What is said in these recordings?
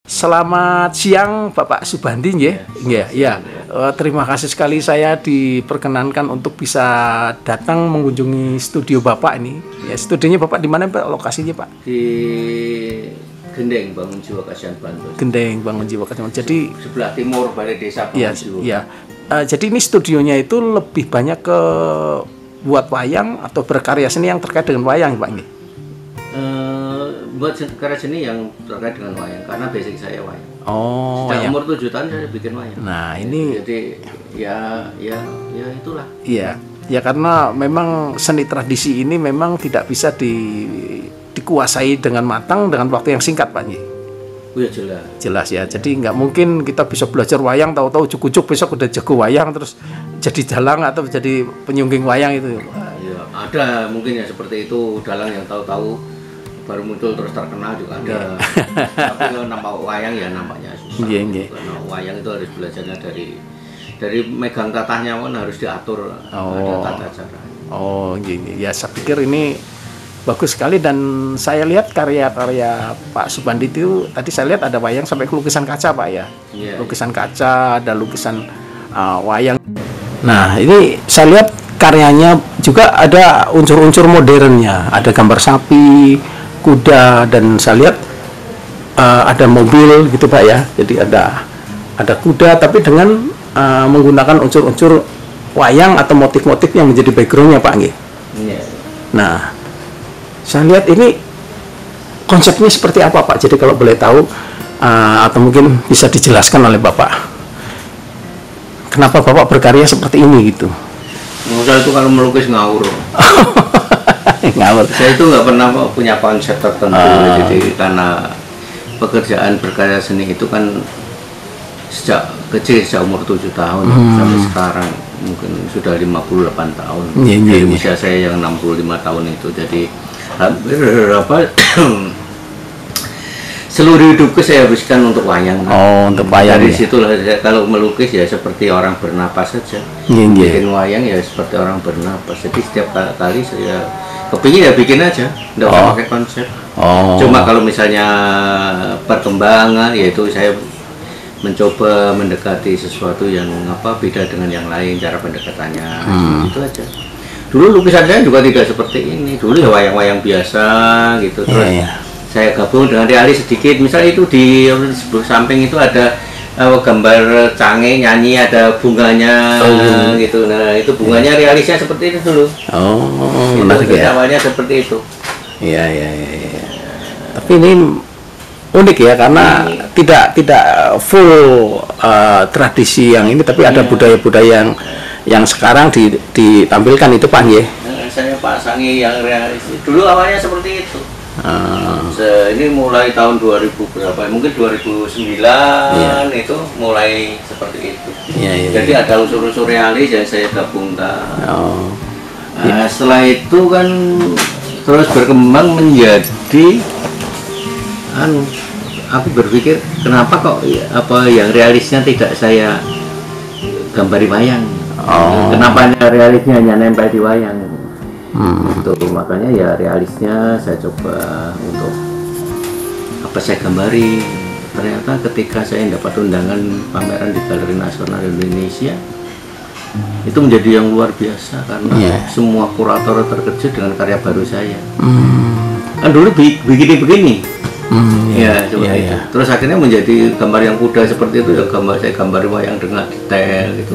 Selamat siang Bapak Subandi ya. Ya. Terima kasih sekali saya diperkenankan untuk bisa datang mengunjungi studio Bapak ini. Ya, studionya Bapak di mana Pak? Lokasinya Pak? Di Gendeng Bangun Jiwa Kasihan Bantul. Gendeng Bangun Jiwa Kasihan. Jadi sebelah timur Balai Desa Bangun Jiwa. Ya. Jadi ini studionya itu lebih banyak ke buat wayang atau berkarya seni yang terkait dengan wayang Pak ini? Buat karya seni yang terkait dengan wayang, karena basic saya wayang. Oh, sejak umur 7 tahun saya bikin wayang. Nah, ini jadi ya itulah. Iya. Ya karena memang seni tradisi ini memang tidak bisa dikuasai dengan matang dengan waktu yang singkat, Pak Nyi. Oh ya jelas. Jelas ya. Jadi nggak mungkin kita bisa belajar wayang tahu-tahu cukup besok udah jago wayang terus jadi dalang atau jadi penyungging wayang itu. Ya, ada mungkin ya seperti itu, dalang yang tahu-tahu baru muncul terus terkenal juga ada. Tapi kalau nampak wayang ya nampaknya susah. Karena wayang itu harus belajarnya dari megang tatahnya pun harus diatur. Ada tata cara. Oh, gini. Ya saya pikir ini bagus sekali dan saya lihat karya-karya Pak Subandi itu tadi saya lihat ada wayang sampai ke lukisan kaca Pak ya. Lukisan kaca, ada lukisan wayang. Nah, ini saya lihat karyanya juga ada unsur-unsur modernnya, ada gambar sapi, kuda, dan saya lihat ada mobil gitu Pak ya. Jadi ada kuda tapi dengan menggunakan unsur-unsur wayang atau motif-motif yang menjadi backgroundnya Pak Nggih. Nah, saya lihat ini konsepnya seperti apa Pak? Jadi kalau boleh tahu atau mungkin bisa dijelaskan oleh Bapak, kenapa Bapak berkarya seperti ini gitu? Saya itu kalau melukis ngawur. Ngawur. Saya itu nggak pernah punya konsep tertentu. Jadi karena pekerjaan berkarya seni itu kan sejak kecil, sejak umur 7 tahun sampai sekarang mungkin sudah 58 tahun. Dari usia saya yang 65 tahun itu, jadi hampir seluruh hidupku saya habiskan untuk wayang. Untuk wayang. Dari situlah kalau melukis ya seperti orang bernapas saja. Bikin wayang ya seperti orang bernapas. Jadi setiap kali saya kepingin ya bikin aja, nggak usah pakai konsep. Cuma kalau misalnya perkembangan, yaitu saya mencoba mendekati sesuatu yang beda dengan yang lain, cara pendekatannya. Itu aja. Dulu lukisan saya juga tidak seperti ini. Dulu ya wayang-wayang biasa gitu. Terus saya gabung dengan realis sedikit. Misalnya itu di samping itu ada gambar cange nyanyi, ada bunganya gitu. Nah, itu bunganya realisnya seperti itu dulu. Menarik ya. Awalnya seperti itu. Iya. Tapi ini unik ya karena tidak full tradisi yang ini, tapi ada budaya-budaya yang sekarang ditampilkan itu Pak Nggih. Saya pasangi yang realis. Dulu awalnya seperti itu. Ini mulai tahun 2000 berapa? Mungkin 2009 itu mulai seperti itu. Jadi ada unsur-unsur realis yang saya gabungkan. Setelah itu kan terus berkembang menjadi aku berpikir kenapa kok yang realisnya tidak saya gambari wayang. Kenapa realisnya hanya nempel di wayang? Makanya ya realisnya saya coba untuk saya gambari. Ternyata ketika saya dapat undangan pameran di Galeri Nasional Indonesia, itu menjadi yang luar biasa karena semua kurator terkejut dengan karya baru saya. Kan dulu begini-begini. Itu. Terus akhirnya menjadi gambar yang kuda seperti itu ya, saya gambari wayang dengan detail gitu.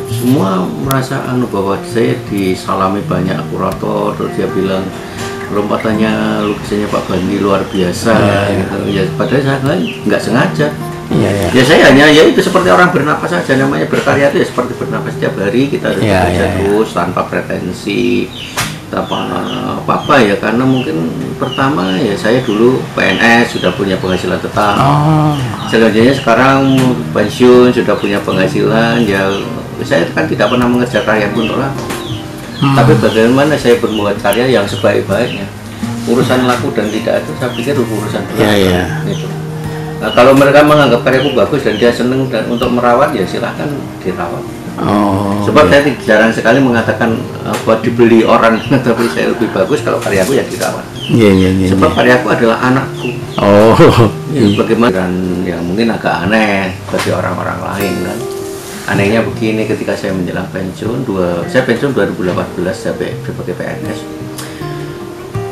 Semua merasa bahwa saya disalami banyak kurator, terus dia bilang lompatannya lukisannya Pak Bandi luar biasa gitu. Ya padahal saya nggak sengaja. Ya saya hanya itu seperti orang bernapas saja, namanya berkarya itu ya seperti bernapas, setiap hari kita harus bekerja terus tanpa pretensi apa ya, karena mungkin pertama ya saya dulu PNS sudah punya penghasilan tetap. Selanjutnya sekarang pensiun sudah punya penghasilan, ya saya kan tidak pernah mengejar karya untuk laku. Tapi bagaimana saya berbuat karya yang sebaik-baiknya. Urusan laku dan tidak itu saya pikir urusan gitu. Nah, kalau mereka menganggap karyaku bagus dan dia senang dan untuk merawat, ya silahkan dirawat. Sebab saya jarang sekali mengatakan buat dibeli orang, tapi saya lebih bagus kalau karyaku ya dirawat. Sebab karyaku adalah anakku. Bagaimana dan yang mungkin agak aneh bagi orang-orang lain kan. Anehnya begini, ketika saya menjelang pensiun, saya pensiun 2018 sebagai PNS.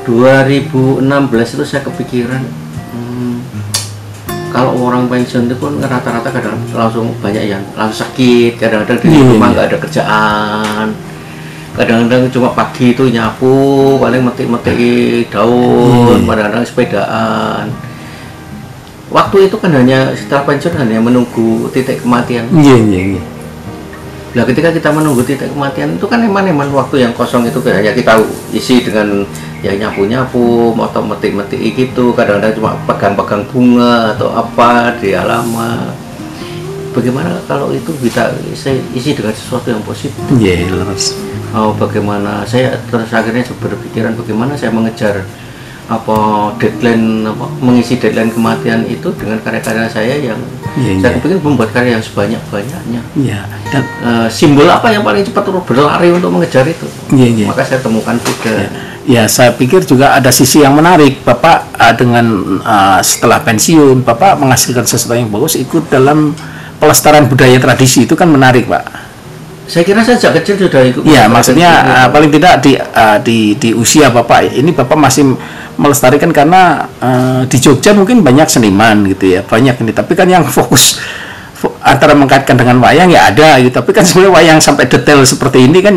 2016 itu saya kepikiran, kalau orang pensiun itu pun rata-rata kadang langsung banyak yang langsung sakit, kadang-kadang di rumah nggak ada kerjaan, kadang-kadang cuma pagi itu nyapu, paling metik-metik daun, kadang-kadang sepedaan. Waktu itu kan hanya setelah pensiun hanya menunggu titik kematian. Nah, ketika kita menunggu titik kematian itu kan eman-eman waktu yang kosong itu hanya kita isi dengan ya nyapu-nyapu, motor metik-metik gitu, kadang-kadang cuma pegang-pegang bunga atau apa di halaman. Bagaimana kalau itu bisa saya isi dengan sesuatu yang positif? Bagaimana saya terus akhirnya berpikiran bagaimana saya mengejar deadline mengisi deadline kematian itu dengan karya-karya saya yang saya pikir membuat karya yang sebanyak-banyaknya. Dan simbol apa yang paling cepat berlari untuk mengejar itu? Maka saya temukan kuda. Saya pikir juga ada sisi yang menarik. Bapak dengan setelah pensiun, Bapak menghasilkan sesuatu yang bagus ikut dalam pelestarian budaya tradisi, itu kan menarik, Pak. Saya kira saya sejak kecil sudah ikut. Maksudnya paling tidak di usia Bapak ini Bapak masih melestarikan karena di Jogja mungkin banyak seniman gitu ya, banyak ini. Tapi kan yang fokus antara mengkaitkan dengan wayang ya ada gitu. Tapi kan sebenarnya wayang sampai detail seperti ini kan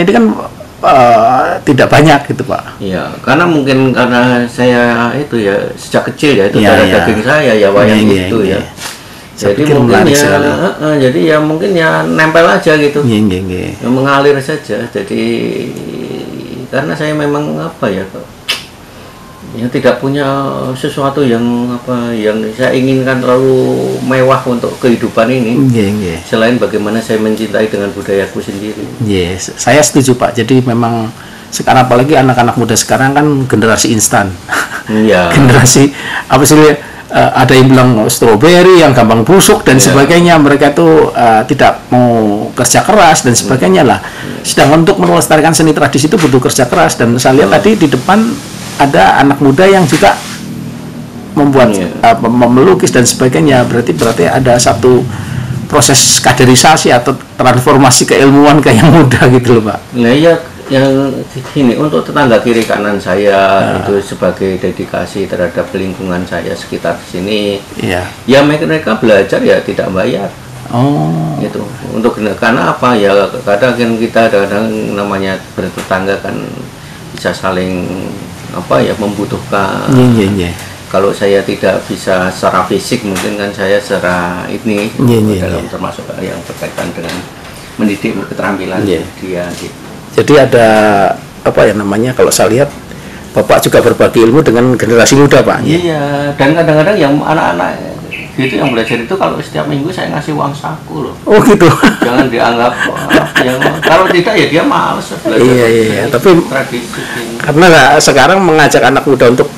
tidak banyak gitu, Pak. Iya, karena mungkin karena saya itu ya sejak kecil ya itu darah daging saya ya wayang itu ya. Jadi mungkin ya mungkin ya nempel aja gitu, mengalir saja. Jadi karena saya memang yang tidak punya sesuatu yang saya inginkan terlalu mewah untuk kehidupan ini. Selain bagaimana saya mencintai dengan budayaku sendiri. Saya setuju, Pak. Jadi memang sekarang apalagi anak-anak muda sekarang kan generasi instan. Generasi apa sih? Ada yang bilang strawberry yang gampang busuk dan sebagainya. Mereka itu tidak mau kerja keras dan sebagainya lah. Sedangkan untuk melestarikan seni tradisi itu butuh kerja keras. Dan saya lihat tadi di depan ada anak muda yang juga membuat melukis dan sebagainya. Berarti ada satu proses kaderisasi atau transformasi keilmuan ke yang muda gitu loh, Pak. Nah iya, yang ini untuk tetangga kiri kanan saya itu sebagai dedikasi terhadap lingkungan saya sekitar sini. Ya mereka belajar ya tidak bayar. Gitu. Untuk karena apa ya, kadang kita namanya bertetangga kan bisa saling membutuhkan. Kalau saya tidak bisa secara fisik, mungkin kan saya secara ini dalam termasuk yang berkaitan dengan mendidik keterampilan dia gitu. Jadi ada kalau saya lihat Bapak juga berbagi ilmu dengan generasi muda, Pak. Iya, dan kadang-kadang yang anak-anak gitu yang belajar itu kalau setiap minggu saya ngasih uang saku loh. Oh gitu. Jangan dianggap kalau tidak ya dia malas belajar. Iya, tapi tradisi karena sekarang mengajak anak muda untuk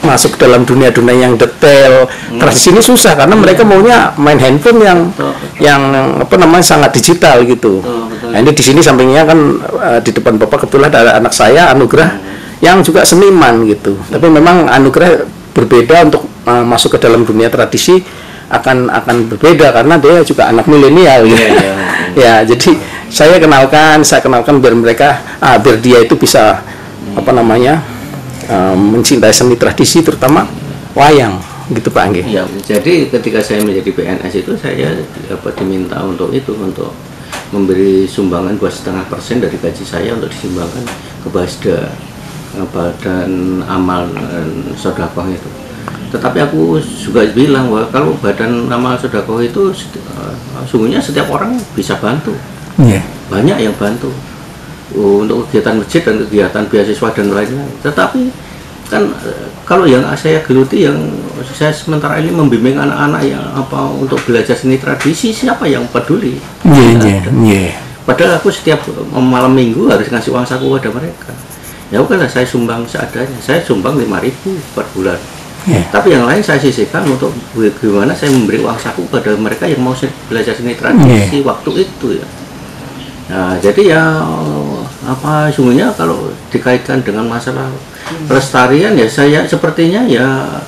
masuk ke dalam dunia-dunia yang detail. Tradisi ini susah karena mereka maunya main handphone yang sangat digital gitu. Nah, ini di sini sampingnya kan di depan Bapak kebetulan ada anak saya Anugrah yang juga seniman gitu. Tapi memang Anugrah berbeda untuk masuk ke dalam dunia tradisi akan berbeda karena dia juga anak milenial gitu. Jadi saya kenalkan biar dia itu bisa mencintai seni tradisi terutama wayang gitu, Pak Anggi. Ya, jadi ketika saya menjadi PNS itu saya diminta untuk memberi sumbangan 2,5% dari gaji saya untuk disumbangkan ke Basda, Badan Amal Sedekah itu. Tetapi aku juga bilang bahwa kalau Badan Amal Sedekah itu sungguhnya setiap orang bisa bantu. Banyak yang bantu untuk kegiatan masjid dan kegiatan beasiswa dan lainnya. Tetapi kan kalau yang saya geluti, yang saya sementara ini membimbing anak-anak yang untuk belajar seni tradisi, siapa yang peduli? Padahal aku setiap malam minggu harus ngasih uang saku pada mereka. Ya udahlah, saya sumbang seadanya. Saya sumbang 5.000 per bulan. Tapi yang lain saya sisihkan untuk bagaimana saya memberi uang saku pada mereka yang mau belajar seni tradisi waktu itu ya. Nah, jadi ya apa sungguhnya kalau dikaitkan dengan masalah pelestarian ya saya sepertinya ya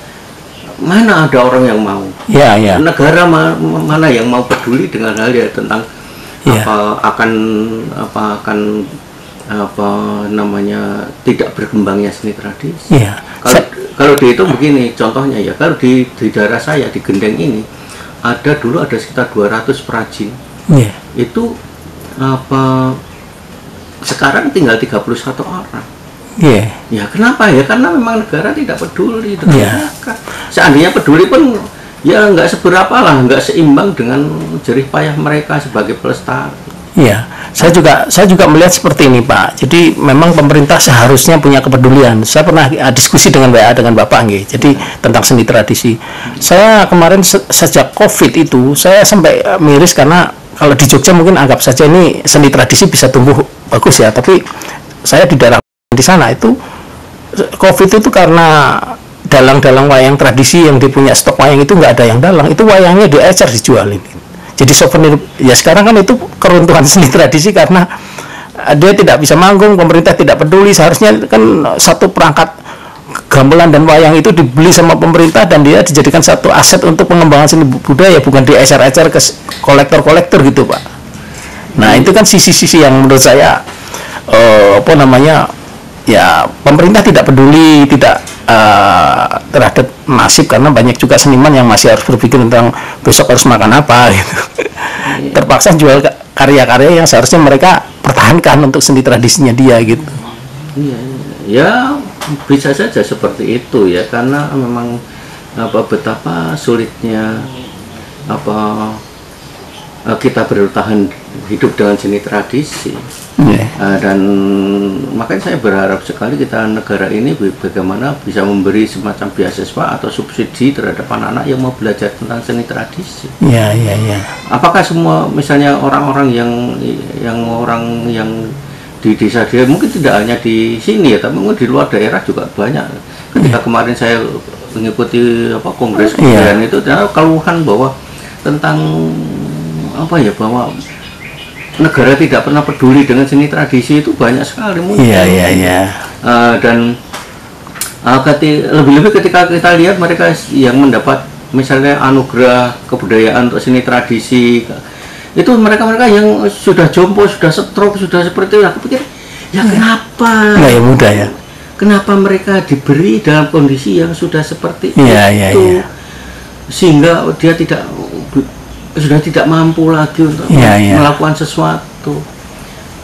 mana ada orang yang mau. Ya, ya. Negara mana yang mau peduli dengan hal ya tentang Ya. akan apa namanya tidak berkembangnya seni tradisi. Ya. Kalau dihitung begini contohnya ya, kalau di daerah saya di Gendeng ini dulu ada sekitar 200 perajin. Ya. Itu sekarang tinggal 31 orang. Yeah. Ya kenapa ya? Karena memang negara tidak peduli dengan mereka. Seandainya peduli pun ya nggak seberapa lah, nggak seimbang dengan jerih payah mereka sebagai pelestari. Iya, saya juga melihat seperti ini, Pak. Jadi memang pemerintah seharusnya punya kepedulian. Saya pernah diskusi dengan WA dengan Bapak nggih. Jadi tentang seni tradisi. Saya kemarin sejak Covid itu saya sampai miris karena kalau di Jogja mungkin anggap saja ini seni tradisi bisa tumbuh bagus ya, tapi saya di daerah di sana itu Covid itu karena dalang-dalang wayang tradisi yang dia punya stok wayang itu nggak ada yang dalang, itu wayangnya diecer dijualin. Jadi souvenir ya sekarang kan itu keruntuhan seni tradisi karena dia tidak bisa manggung, pemerintah tidak peduli. Seharusnya kan satu perangkat gamelan dan wayang itu dibeli sama pemerintah dan dia dijadikan satu aset untuk pengembangan seni budaya, bukan diecer-ecer ke kolektor-kolektor gitu, Pak. Nah itu kan sisi-sisi yang menurut saya ya pemerintah tidak peduli, tidak terhadap nasib, karena banyak juga seniman yang masih harus berpikir tentang besok harus makan apa gitu. Terpaksa jual karya-karya yang seharusnya mereka pertahankan untuk seni tradisinya dia gitu. Ya bisa saja seperti itu ya, karena memang betapa sulitnya kita bertahan hidup dengan seni tradisi. Dan makanya saya berharap sekali kita negara ini bagaimana bisa memberi semacam beasiswa atau subsidi terhadap anak-anak yang mau belajar tentang seni tradisi. Apakah semua misalnya orang-orang yang di desa dia mungkin tidak hanya di sini ya, tapi mungkin di luar daerah juga banyak. Ketika kemarin saya mengikuti kongres kebudayaan itu, ada keluhan bahwa tentang bahwa negara tidak pernah peduli dengan seni tradisi itu banyak sekali muncul. Dan lebih-lebih ketika kita lihat mereka yang mendapat misalnya anugerah kebudayaan untuk seni tradisi itu mereka yang sudah jompo, sudah stroke, sudah seperti itu. Aku pikir ya kenapa nggak mudah ya, kenapa mereka diberi dalam kondisi yang sudah seperti itu sehingga dia sudah tidak mampu lagi untuk melakukan sesuatu,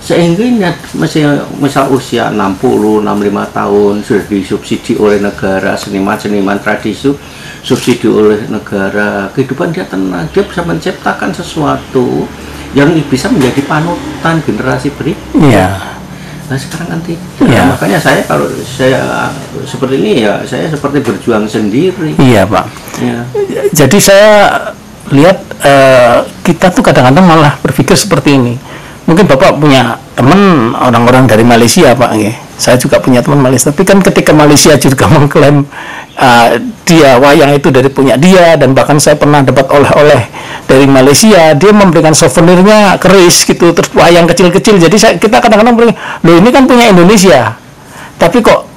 sehingga misal usia 60-65 tahun sudah disubsidi oleh negara, seniman tradisi subsidi oleh negara, kehidupan dia tenang, dia bisa menciptakan sesuatu yang bisa menjadi panutan generasi berikutnya. Nah sekarang kan tidak. Makanya kalau saya seperti ini ya, saya seperti berjuang sendiri. Iya, Pak. Jadi saya lihat kita tuh kadang-kadang malah berpikir seperti ini. Mungkin Bapak punya teman orang-orang dari Malaysia, Pak. Saya juga punya teman Malaysia. Tapi kan ketika Malaysia juga mengklaim dia wayang itu dari punya dia, dan bahkan saya pernah dapat oleh-oleh dari Malaysia, dia memberikan souvenirnya keris gitu, terus wayang kecil-kecil. Jadi kita kadang-kadang berpikir, loh ini kan punya Indonesia, tapi kok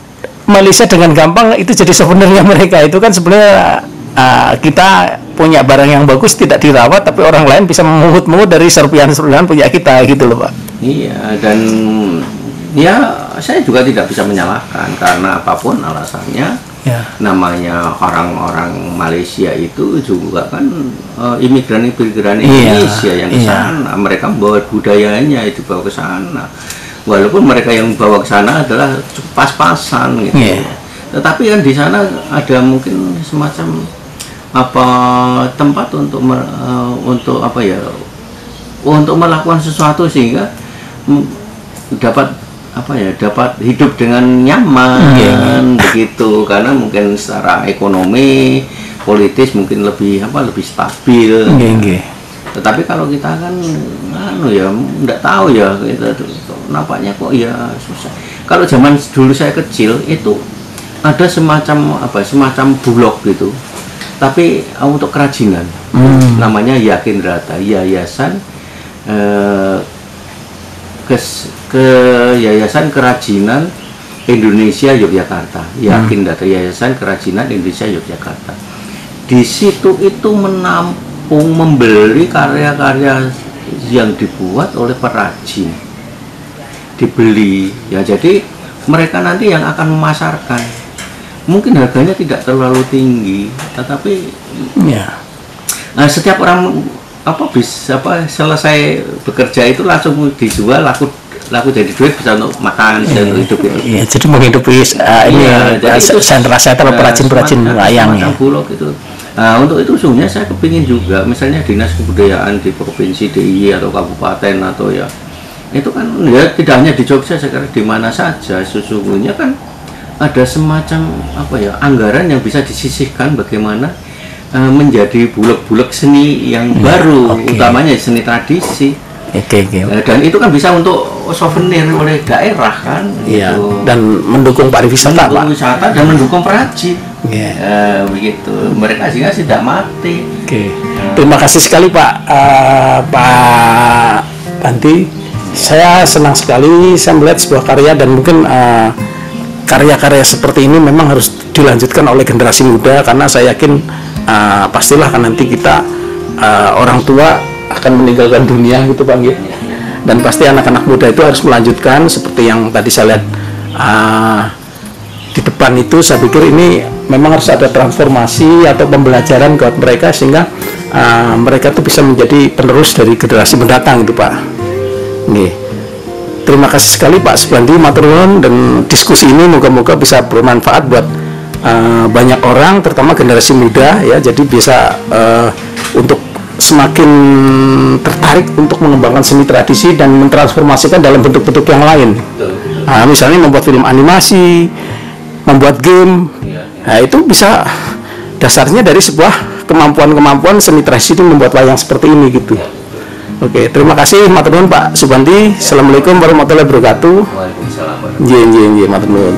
Malaysia dengan gampang itu jadi souvenirnya mereka. Itu kan sebenarnya kita punya barang yang bagus tidak dirawat, tapi orang lain bisa memungut-mungut dari serpihan-serpihan punya kita gitu loh, Pak. Iya, dan ya saya juga tidak bisa menyalahkan karena apapun alasannya. Namanya orang-orang Malaysia itu juga kan imigran-imigran Indonesia yang ke sana. Mereka membawa budayanya itu bawa ke sana. Walaupun mereka yang bawa ke sana adalah pas-pasan gitu. Tetapi kan di sana ada mungkin semacam tempat untuk melakukan sesuatu sehingga dapat hidup dengan nyaman begitu, karena mungkin secara ekonomi politis mungkin lebih stabil. Tetapi kalau kita kan enggak tahu ya, kita nampaknya kok ya susah. Kalau zaman dulu saya kecil itu ada semacam bulog gitu, tapi untuk kerajinan, namanya Yakin Rata, yayasan ke Yayasan Kerajinan Indonesia Yogyakarta. Yakin data Yayasan Kerajinan Indonesia Yogyakarta. Di situ itu menampung, membeli karya-karya yang dibuat oleh perajin, dibeli ya. Jadi mereka nanti yang akan memasarkan. Mungkin harganya tidak terlalu tinggi, tetapi setiap orang selesai bekerja itu langsung dijual, laku jadi duit, bisa untuk makan, bisa untuk hidup itu. Iya, jadi menghidupi sentra-sentra perajin-perajin wayang ya. Bulog itu. Nah, untuk itu sungguhnya saya kepingin juga, misalnya dinas kebudayaan di provinsi DIY atau kabupaten atau ya, itu kan ya tidak hanya di Jogja, saya kira di mana saja sesungguhnya kan ada semacam anggaran yang bisa disisihkan bagaimana menjadi bulog-bulog seni yang baru, utamanya seni tradisi. Dan itu kan bisa untuk souvenir oleh daerah kan. Iya. Gitu. Dan mendukung pariwisata, Pak. Wisata dan mendukung perajin. Begitu. Mereka sehingga tidak mati. Terima kasih sekali Pak Pak Bandi. Saya senang sekali saya melihat sebuah karya, dan mungkin karya-karya seperti ini memang harus dilanjutkan oleh generasi muda, karena saya yakin pastilah kan nanti kita orang tua akan meninggalkan dunia gitu Bang ya. Dan pasti anak-anak muda itu harus melanjutkan seperti yang tadi saya lihat di depan itu. Saya pikir ini memang harus ada transformasi atau pembelajaran buat mereka, sehingga mereka tuh bisa menjadi penerus dari generasi mendatang itu Pak. Nih, terima kasih sekali Pak Subandi, matur nuwun, dan diskusi ini moga-moga bisa bermanfaat buat banyak orang, terutama generasi muda ya. Jadi bisa untuk semakin tertarik untuk mengembangkan seni tradisi dan mentransformasikan dalam bentuk-bentuk yang lain. Misalnya membuat film animasi, membuat game. Nah, itu bisa dasarnya dari sebuah kemampuan seni tradisi itu membuat wayang seperti ini gitu. Oke, terima kasih matur nuwun Pak Subandi. Assalamualaikum warahmatullahi wabarakatuh. Waalaikumsalam. Nggih, matur nuwun.